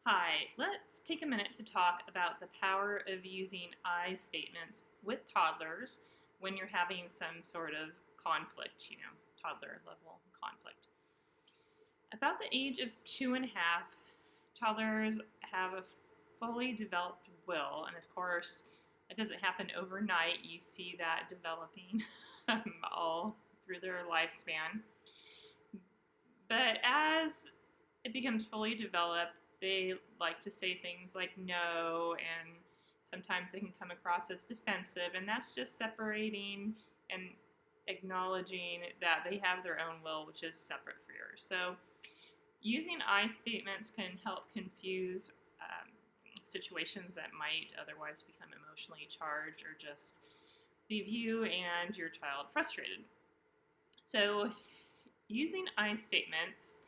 Hi, let's take a minute to talk about the power of using I statements with toddlers when you're having some sort of conflict, toddler level conflict. About the age of 2.5, toddlers have a fully developed will, and of course, it doesn't happen overnight. You see that developing all through their lifespan. But as it becomes fully developed, they like to say things like no, and sometimes they can come across as defensive, and that's just separating and acknowledging that they have their own will, which is separate from yours. So, using I statements can help confuse situations that might otherwise become emotionally charged or just leave you and your child frustrated. So, using I statements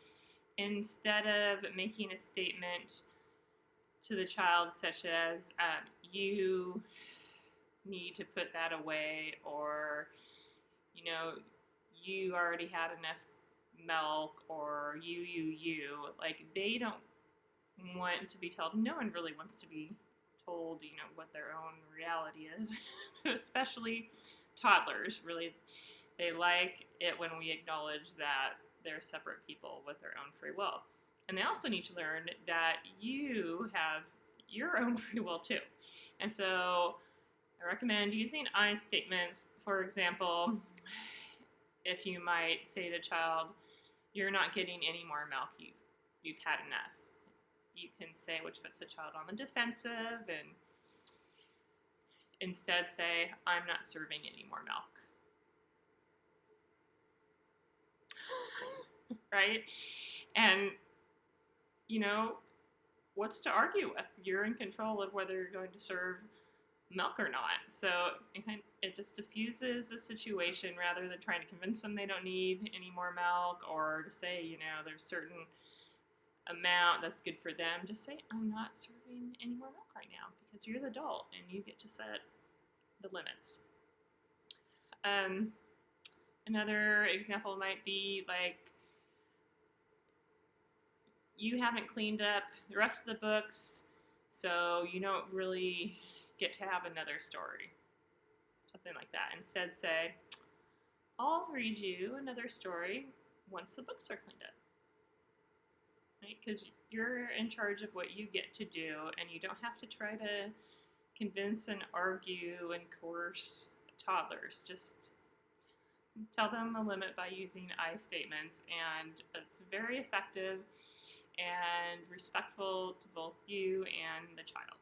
instead of making a statement to the child such as you need to put that away, or you know you already had enough milk, or you, like they don't want to be told. No one really wants to be told what their own reality is. Especially toddlers, really, they like it when we acknowledge that they're separate people with their own free will. And they also need to learn that you have your own free will too. And so I recommend using I statements. For example, if you might say to a child, you're not getting any more milk, you've had enough. You can say, which puts the child on the defensive, and instead say, I'm not serving any more milk. Right? And, what's to argue with? You're in control of whether you're going to serve milk or not. So it just diffuses the situation rather than trying to convince them they don't need any more milk, or to say, there's certain amount that's good for them. Just say, I'm not serving any more milk right now, because you're the adult and you get to set the limits. Another example might be like, you haven't cleaned up the rest of the books, so you don't really get to have another story. Something like that. Instead, say, I'll read you another story once the books are cleaned up. Right? Because you're in charge of what you get to do, and you don't have to try to convince and argue and coerce toddlers. Just tell them the limit by using I statements, and it's very effective and respectful to both you and the child.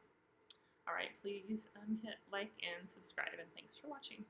All right, please hit like and subscribe, and thanks for watching.